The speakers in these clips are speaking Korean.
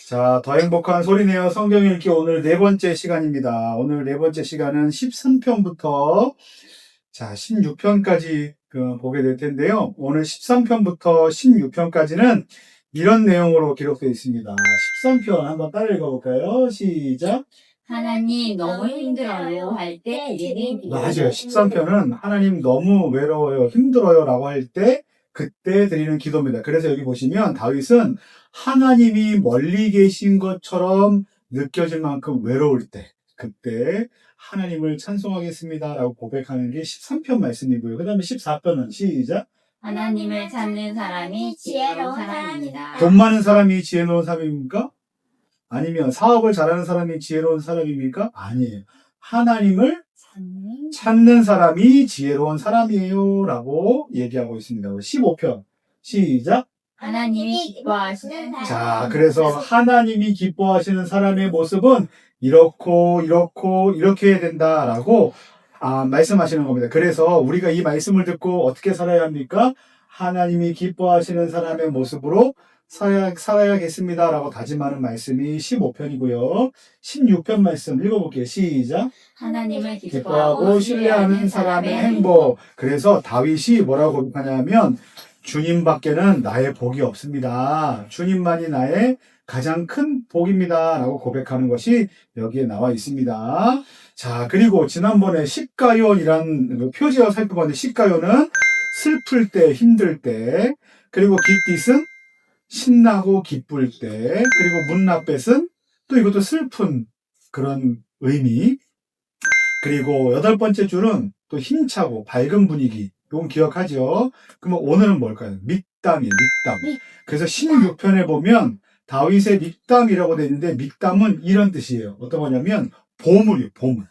자, 더 행복한 소리내어 성경 읽기 오늘 네 번째 시간입니다. 오늘 네 번째 시간은 13편부터 자, 16편까지 보게 될 텐데요. 오늘 13편부터 16편까지는 이런 내용으로 기록되어 있습니다. 13편 한번 따라 읽어볼까요? 시작. 하나님 너무 힘들어요 할 때 드리는 맞아요. 13편은 하나님 너무 외로워요, 힘들어요 라고 할 때 그때 드리는 기도입니다. 그래서 여기 보시면 다윗은 하나님이 멀리 계신 것처럼 느껴질 만큼 외로울 때 그때 하나님을 찬송하겠습니다 라고 고백하는 게 13편 말씀이고요. 그 다음에 14편은 시작. 하나님을 찾는 사람이 지혜로운 사람입니다. 돈 많은 사람이 지혜로운 사람입니까? 아니면 사업을 잘하는 사람이 지혜로운 사람입니까? 아니에요. 하나님을 찾는 사람이 지혜로운 사람이에요 라고 얘기하고 있습니다. 15편 시작. 하나님이 기뻐하시는 사람. 자, 그래서 하나님이 기뻐하시는 사람의 모습은 이렇게 해야 된다라고 말씀하시는 겁니다. 그래서 우리가 이 말씀을 듣고 어떻게 살아야 합니까? 하나님이 기뻐하시는 사람의 모습으로 살아야겠습니다 라고 다짐하는 말씀이 15편이고요. 16편 말씀 읽어볼게요. 시작. 하나님을 기뻐하고 신뢰하는 사람의 행복. 그래서 다윗이 뭐라고 고백하냐면 주님밖에는 나의 복이 없습니다. 주님만이 나의 가장 큰 복입니다 라고 고백하는 것이 여기에 나와 있습니다. 자, 그리고 지난번에 십가요이란 표제어 살펴봤는데 십가요는 슬플 때, 힘들 때, 그리고 깃딧은 신나고 기쁠 때, 그리고 문나뱃은 또 이것도 슬픈 그런 의미, 그리고 여덟 번째 줄은 또 힘차고 밝은 분위기. 이건 기억하죠? 그러면 오늘은 뭘까요? 믹담이에요, 믹담. 그래서 16편에 보면 다윗의 믹담이라고 되어 있는데 믹담은 이런 뜻이에요. 어떤 거냐면 보물이에요, 보물.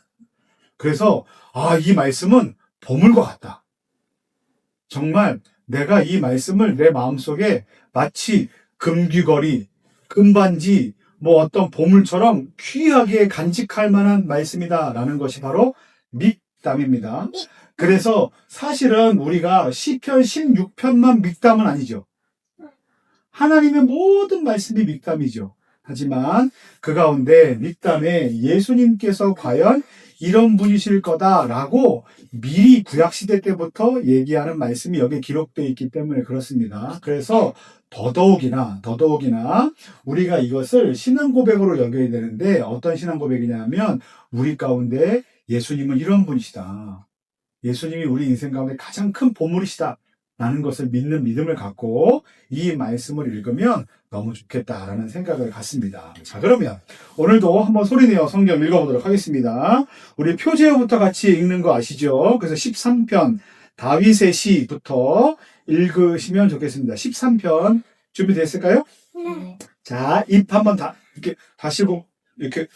그래서 이 말씀은 보물과 같다. 정말 내가 이 말씀을 내 마음속에 마치 금귀걸이, 금반지, 어떤 보물처럼 귀하게 간직할 만한 말씀이다 라는 것이 바로 믹담입니다. 그래서 사실은 우리가 시편 16편만 믹담은 아니죠. 하나님의 모든 말씀이 믹담이죠. 하지만 그 가운데 믹담에 예수님께서 과연 이런 분이실 거다라고 미리 구약시대 때부터 얘기하는 말씀이 여기에 기록되어 있기 때문에 그렇습니다. 그래서 더더욱이나 우리가 이것을 신앙 고백으로 여겨야 되는데 어떤 신앙 고백이냐면 우리 가운데 예수님은 이런 분이시다. 예수님이 우리 인생 가운데 가장 큰 보물이시다. 라는 것을 믿는 믿음을 갖고 이 말씀을 읽으면 너무 좋겠다라는 생각을 갖습니다. 자, 그러면 오늘도 한번 소리내어 성경 읽어보도록 하겠습니다. 우리 표제어부터 같이 읽는 거 아시죠? 그래서 13편 다윗의 시부터 읽으시면 좋겠습니다. 13편 준비됐을까요? 네. 자, 입 한번 이렇게 다시고 이렇게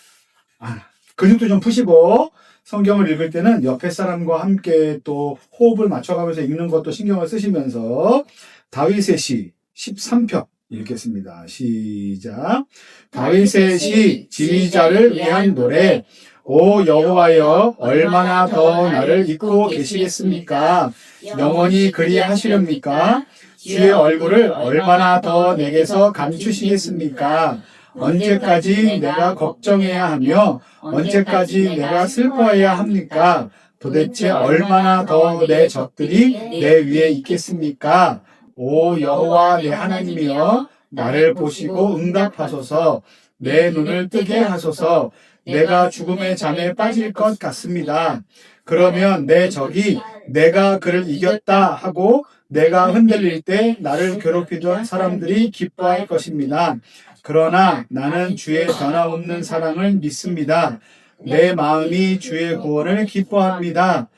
근육도 좀 푸시고 성경을 읽을 때는 옆에 사람과 함께 또 호흡을 맞춰가면서 읽는 것도 신경을 쓰시면서 다윗의 시 13편 읽겠습니다. 시작. 다윗의 시 지휘자를 위한 노래. 오 여호와여 얼마나 더 나를 잊고 계시겠습니까? 영원히 그리 하시렵니까? 주의 얼굴을 얼마나 더 내게서 감추시겠습니까? 언제까지 내가 걱정해야 하며 언제까지 내가 슬퍼해야 합니까? 도대체 얼마나 더 내 적들이 내 위에 있겠습니까? 오 여호와 내 하나님이여 나를 보시고 응답하소서. 내 눈을 뜨게 하소서. 내가 죽음의 잠에 빠질 것 같습니다. 그러면 내 적이 내가 그를 이겼다 하고 내가 흔들릴 때 나를 괴롭히던 사람들이 기뻐할 것입니다. 그러나 나는 주의 변함없는 사랑을 믿습니다. 내 마음이 주의 구원을 기뻐합니다.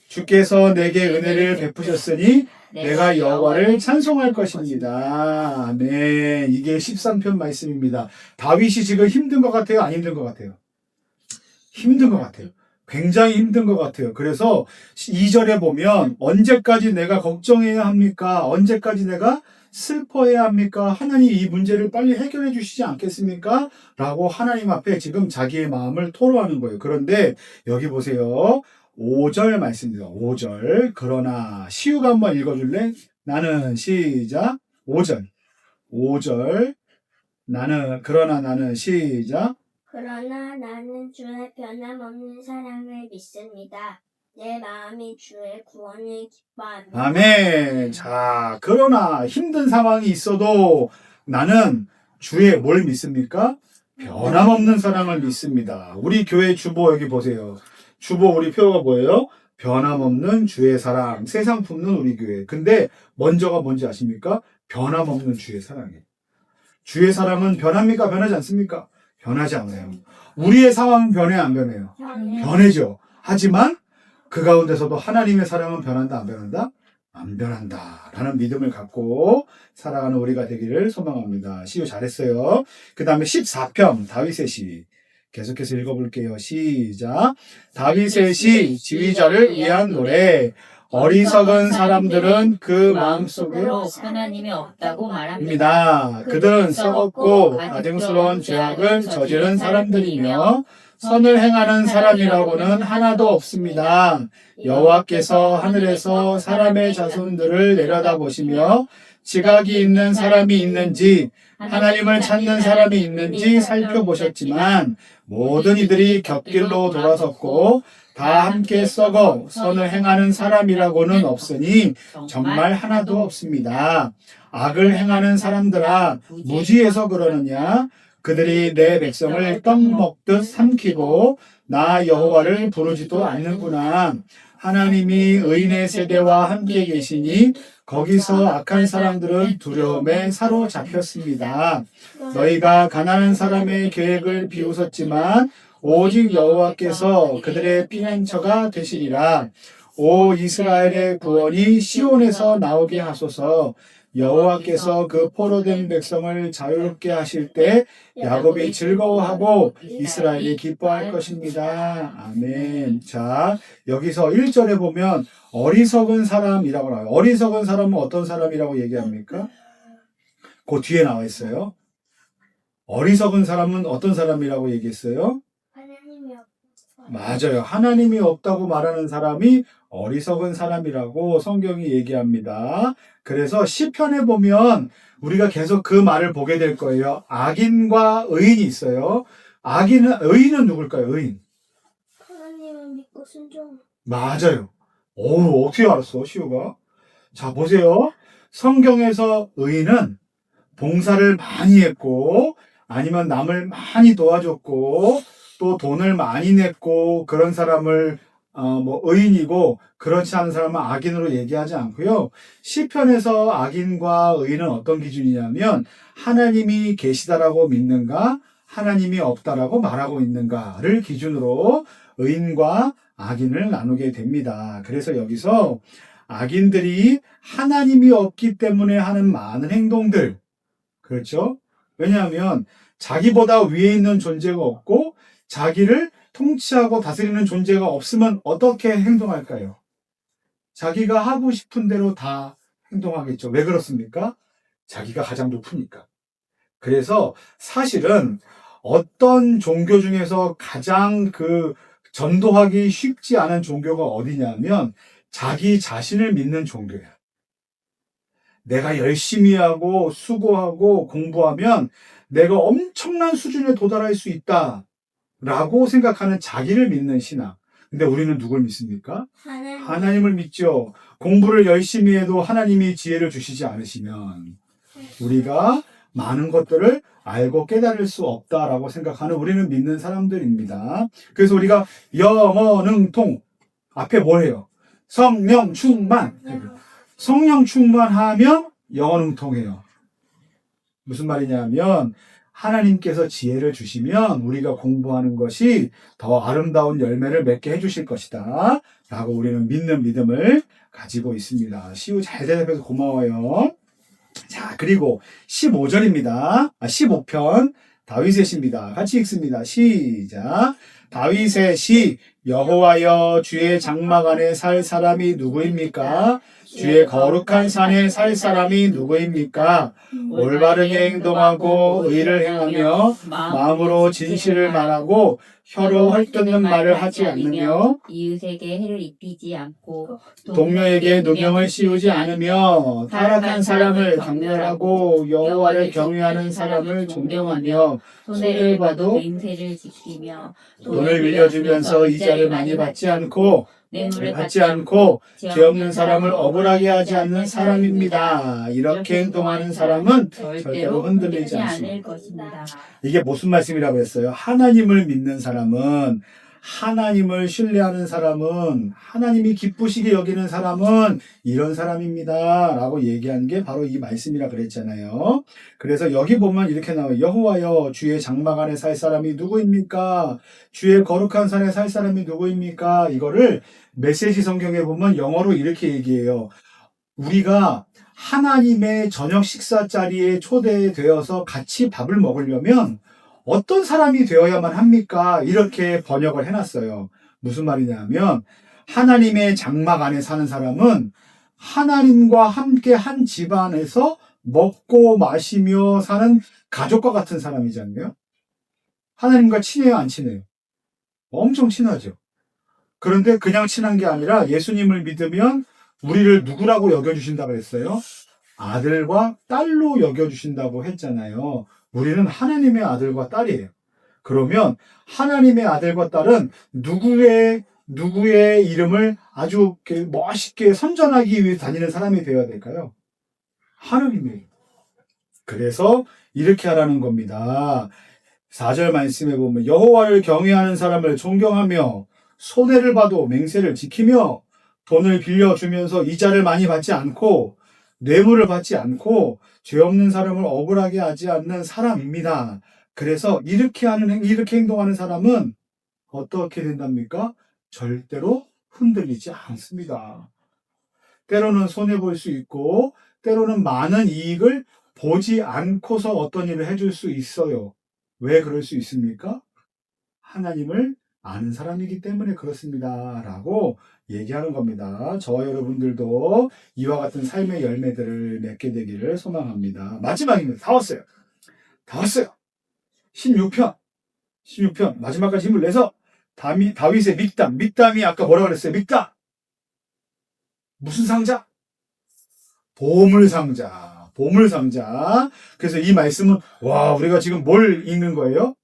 주께서 내게 은혜를 베푸셨으니 내가 여호와를 찬송할 것입니다. 네, 이게 13편 말씀입니다. 다윗이 지금 힘든 것 같아요? 안 힘든 것 같아요? 힘든 것 같아요. 굉장히 힘든 것 같아요. 그래서 2절에 보면 언제까지 내가 걱정해야 합니까? 언제까지 내가 슬퍼해야 합니까? 하나님 이 문제를 빨리 해결해 주시지 않겠습니까? 라고 하나님 앞에 지금 자기의 마음을 토로하는 거예요. 그런데 여기 보세요. 5절 말씀입니다. 5절. 그러나 시우가 한번 읽어줄래? 나는 시작. 5절. 그러나 나는 시작. 그러나 나는 주의 변함없는 사랑을 믿습니다. 내 마음이 주의 구원을 기뻐합니다. 아멘. 자, 그러나 힘든 상황이 있어도 나는 주의 뭘 믿습니까? 변함없는 사랑을 믿습니다. 우리 교회 주보 여기 보세요. 주보 우리 표가 뭐예요? 변함없는 주의 사랑. 세상 품는 우리 교회. 근데 먼저가 뭔지 아십니까? 변함없는 주의 사랑이에요. 주의 사랑은 변합니까? 변하지 않습니까? 변하지 않아요. 우리의 상황은 변해 안 변해요? 변해죠. 하지만 그 가운데서도 하나님의 사랑은 변한다 안 변한다? 안 변한다 라는 믿음을 갖고 살아가는 우리가 되기를 소망합니다. 시우 잘했어요. 그 다음에 14편 다윗의 시 계속해서 읽어볼게요. 시작. 다윗의 시 지휘자를 위한 노래. 어리석은 사람들은 그 마음속으로 하나님이 없다고 말합니다. 입니다. 그들은 썩었고 가증스러운 죄악을 저지른 사람들이며 선을 행하는 사람이라고는 하나도 없습니다. 여호와께서 하늘에서 사람의 자손들을 내려다보시며 지각이 있는 사람이 있는지 하나님을 찾는 사람이 있는지 살펴보셨지만 모든 이들이 곁길로 돌아섰고 다 함께 썩어 선을 행하는 사람이라고는 없으니 정말 하나도 없습니다. 악을 행하는 사람들아 무지해서 그러느냐? 그들이 내 백성을 떡 먹듯 삼키고 나 여호와를 부르지도 않는구나. 하나님이 의인의 세대와 함께 계시니 거기서 악한 사람들은 두려움에 사로잡혔습니다. 너희가 가난한 사람의 계획을 비웃었지만 오직 여호와께서 그들의 피난처가 되시리라. 오 이스라엘의 구원이 시온에서 나오게 하소서. 여호와께서 그 포로된 백성을 자유롭게 하실 때 야곱이 즐거워하고 이스라엘이 기뻐할 것입니다. 아멘. 자, 여기서 1절에 보면 어리석은 사람이라고 나와요. 어리석은 사람은 어떤 사람이라고 얘기합니까? 그 뒤에 나와 있어요. 어리석은 사람은 어떤 사람이라고 얘기했어요? 하나님이 없어서. 맞아요. 하나님이 없다고 말하는 사람이 어리석은 사람이라고 성경이 얘기합니다. 그래서 시편에 보면 우리가 계속 그 말을 보게 될 거예요. 악인과 의인이 있어요. 의인은 누굴까요? 의인. 하나님을 믿고 순종. 맞아요. 오, 어떻게 알았어, 시우가? 자, 보세요. 성경에서 의인은 봉사를 많이 했고, 아니면 남을 많이 도와줬고, 또 돈을 많이 냈고, 그런 사람을 의인이고, 그렇지 않은 사람은 악인으로 얘기하지 않고요. 시편에서 악인과 의인은 어떤 기준이냐면, 하나님이 계시다라고 믿는가, 하나님이 없다라고 말하고 있는가를 기준으로 의인과 악인을 나누게 됩니다. 그래서 여기서 악인들이 하나님이 없기 때문에 하는 많은 행동들, 그렇죠? 왜냐하면 자기보다 위에 있는 존재가 없고 자기를 통치하고 다스리는 존재가 없으면 어떻게 행동할까요? 자기가 하고 싶은 대로 다 행동하겠죠. 왜 그렇습니까? 자기가 가장 높으니까. 그래서 사실은 어떤 종교 중에서 가장 전도하기 쉽지 않은 종교가 어디냐면 자기 자신을 믿는 종교야. 내가 열심히 하고 수고하고 공부하면 내가 엄청난 수준에 도달할 수 있다 라고 생각하는 자기를 믿는 신앙. 근데 우리는 누굴 믿습니까? 하나님을 믿죠. 공부를 열심히 해도 하나님이 지혜를 주시지 않으시면 우리가 많은 것들을 알고 깨달을 수 없다라고 생각하는 우리는 믿는 사람들입니다. 그래서 우리가 영어능통 앞에 뭐예요? 성령 충만. 성령 충만하면 영어능통해요. 무슨 말이냐면 하나님께서 지혜를 주시면 우리가 공부하는 것이 더 아름다운 열매를 맺게 해주실 것이다 라고 우리는 믿는 믿음을 가지고 있습니다. 시우 잘 대답해서 고마워요. 자, 그리고 15절입니다. 15편 다윗의 시입니다. 같이 읽습니다. 시작. 다윗의 시. 여호와여 주의 장막 안에 살 사람이 누구입니까? 주의 거룩한 산에 살 사람이 누구입니까? 올바르게 행동하고 의를 행하며 마음으로 진실을 말하고 혀로 헐뜯는 말을 하지 않으며 이웃에게 해를 입히지 않고 동료에게 누명을 씌우지 않으며 타락한 사람을 경멸하고 여호와를 경외하는 사람을 존경하며 손해를 봐도 맹세를 지키며 돈을 빌려주면서 이자를 많이 받지 않고 뇌물을 받지 않고 죄 없는 사람을 억울하게 하지 않는 사람입니다. 이렇게 행동하는 사람은 절대로 흔들리지 않습니다. 않을 것입니다. 이게 무슨 말씀이라고 했어요? 하나님을 믿는 사람은, 하나님을 신뢰하는 사람은, 하나님이 기쁘시게 여기는 사람은 이런 사람입니다 라고 얘기한 게 바로 이 말씀이라 그랬잖아요. 그래서 여기 보면 이렇게 나와요. 여호와여, 주의 장막 안에 살 사람이 누구입니까? 주의 거룩한 산에 살 사람이 누구입니까? 이거를 메시지 성경에 보면 영어로 이렇게 얘기해요. 우리가 하나님의 저녁 식사 자리에 초대되어서 같이 밥을 먹으려면 어떤 사람이 되어야만 합니까? 이렇게 번역을 해놨어요. 무슨 말이냐면 하나님의 장막 안에 사는 사람은 하나님과 함께 한 집안에서 먹고 마시며 사는 가족과 같은 사람이잖아요. 하나님과 친해요, 안 친해요? 엄청 친하죠. 그런데 그냥 친한 게 아니라 예수님을 믿으면 우리를 누구라고 여겨주신다고 했어요? 아들과 딸로 여겨주신다고 했잖아요. 우리는 하나님의 아들과 딸이에요. 그러면 하나님의 아들과 딸은 누구의 이름을 아주 멋있게 선전하기 위해 다니는 사람이 되어야 될까요? 하나님이에요. 그래서 이렇게 하라는 겁니다. 4절 말씀에 보면 여호와를 경외하는 사람을 존경하며 손해를 봐도 맹세를 지키며 돈을 빌려주면서 이자를 많이 받지 않고 뇌물을 받지 않고 죄 없는 사람을 억울하게 하지 않는 사람입니다. 그래서 이렇게 행동하는 사람은 어떻게 된답니까? 절대로 흔들리지 않습니다. 때로는 손해볼 수 있고 때로는 많은 이익을 보지 않고서 어떤 일을 해줄 수 있어요. 왜 그럴 수 있습니까? 하나님을 아는 사람이기 때문에 그렇습니다 라고 얘기하는 겁니다. 저와 여러분들도 이와 같은 삶의 열매들을 맺게 되기를 소망합니다. 마지막입니다. 다 왔어요. 16편 마지막까지 힘을 내서 다윗의 믹담이 아까 뭐라고 그랬어요? 믹담 무슨 상자? 보물상자. 그래서 이 말씀은 우리가 지금 뭘 읽는 거예요?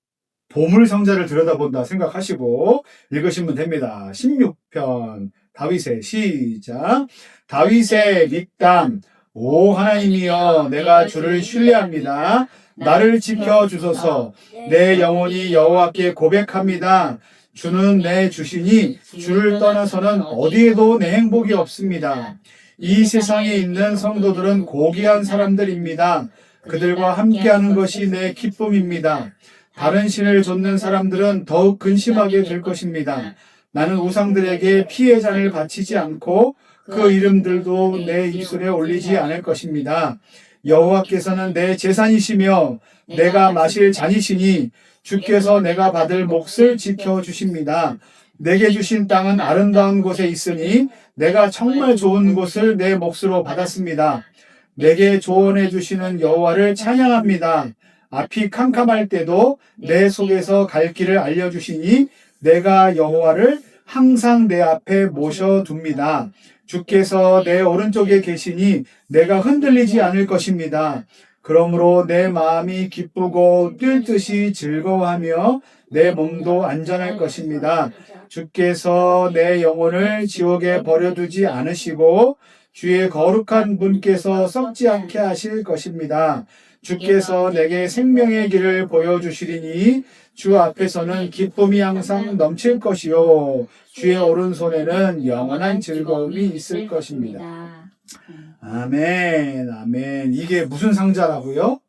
보물상자를 들여다본다 생각하시고 읽으시면 됩니다. 16편 다윗의 시작. 다윗의 믹담. 오 하나님이여, 내가 주를 신뢰합니다. 나를 지켜주소서. 내 영혼이 여호와께 고백합니다. 주는 내 주시니 주를 떠나서는 어디에도 내 행복이 없습니다. 이 세상에 있는 성도들은 고귀한 사람들입니다. 그들과 함께하는 것이 내 기쁨입니다. 다른 신을 좇는 사람들은 더욱 근심하게 될 것입니다. 나는 우상들에게 피의 잔을 바치지 않고 그 이름들도 내 입술에 올리지 않을 것입니다. 여호와께서는 내 재산이시며 내가 마실 잔이시니 주께서 내가 받을 몫을 지켜주십니다. 내게 주신 땅은 아름다운 곳에 있으니 내가 정말 좋은 곳을 내 몫으로 받았습니다. 내게 조언해 주시는 여호와를 찬양합니다. 앞이 캄캄할 때도 내 속에서 갈 길을 알려주시니 내가 여호와를 항상 내 앞에 모셔둡니다. 주께서 내 오른쪽에 계시니 내가 흔들리지 않을 것입니다. 그러므로 내 마음이 기쁘고 뛸 듯이 즐거워하며 내 몸도 안전할 것입니다. 주께서 내 영혼을 지옥에 버려두지 않으시고 주의 거룩한 분께서 썩지 않게 하실 것입니다. 주께서 내게 생명의 길을 보여주시리니 주 앞에서는 기쁨이 항상 넘칠 것이요 주의 오른손에는 영원한 즐거움이 있을 것입니다. 아멘, 아멘. 이게 무슨 상자라고요?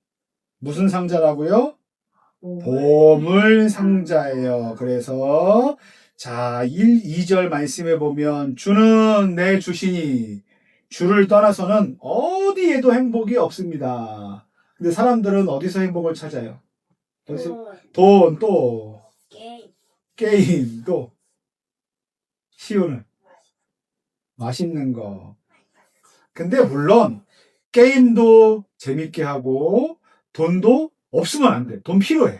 보물 상자예요. 그래서 자, 2절 말씀에 보면 주는 내 주시니 주를 떠나서는 어디에도 행복이 없습니다. 근데 사람들은 어디서 행복을 찾아요? 돈, 또 게임, 또 쉬우는 맛있는 거, 근데 물론 게임도 재밌게 하고 돈도 없으면 안 돼. 돈 필요해.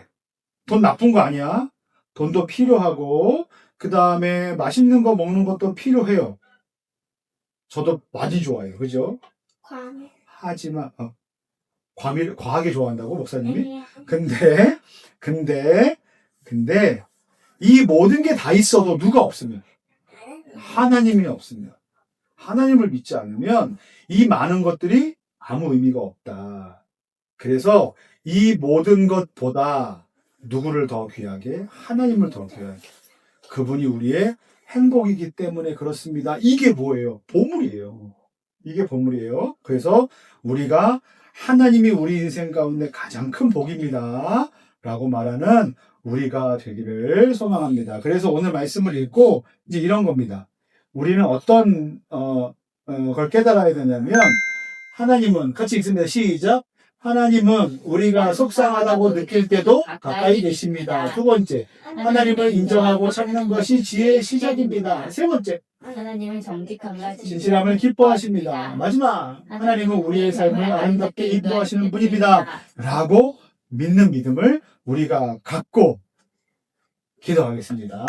돈 나쁜 거 아니야. 돈도 필요하고 그 다음에 맛있는 거 먹는 것도 필요해요. 저도 많이 좋아해요. 그죠? 과메. 하지만 과하게 좋아한다고 목사님이? 아니야. 근데 이 모든 게 다 있어도 누가 없으면 하나님이 없으면 하나님을 믿지 않으면 이 많은 것들이 아무 의미가 없다. 그래서 이 모든 것보다 누구를 더 귀하게? 하나님을 더 귀하게. 그분이 우리의 행복이기 때문에 그렇습니다. 이게 뭐예요? 보물이에요. 이게 보물이에요. 그래서 우리가 하나님이 우리 인생 가운데 가장 큰 복입니다. 라고 말하는 우리가 되기를 소망합니다. 그래서 오늘 말씀을 읽고 이제 이런 겁니다. 우리는 어떤 걸 깨달아야 되냐면 하나님은 같이 읽습니다. 시작. 하나님은 우리가 속상하다고 느낄 때도 가까이 계십니다. 두 번째, 하나님을 인정하고 찾는 것이 지혜의 시작입니다. 세 번째, 하나님은 정직함과 진실함을 기뻐하십니다. 마지막, 하나님은 우리의 삶을 아름답게 인도하시는 분입니다. 라고 믿는 믿음을 우리가 갖고 기도하겠습니다.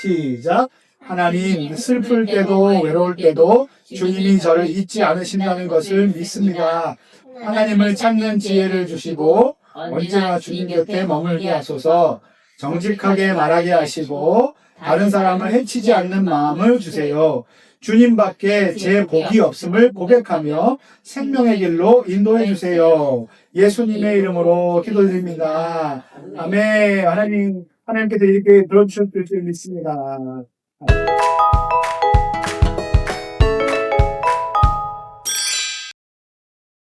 시작. 하나님, 슬플 때도 외로울 때도 주님이 저를 잊지 않으신다는 것을 믿습니다. 하나님을 찾는 지혜를 주시고 언제나 주님 곁에 머물게 하소서. 정직하게 말하게 하시고 다른 사람을 해치지 않는 마음을 주세요. 주님밖에 제 복이 없음을 고백하며 생명의 길로 인도해 주세요. 예수님의 이름으로 기도드립니다. 아멘. 하나님께서 이렇게 들어주셨을 줄 믿습니다.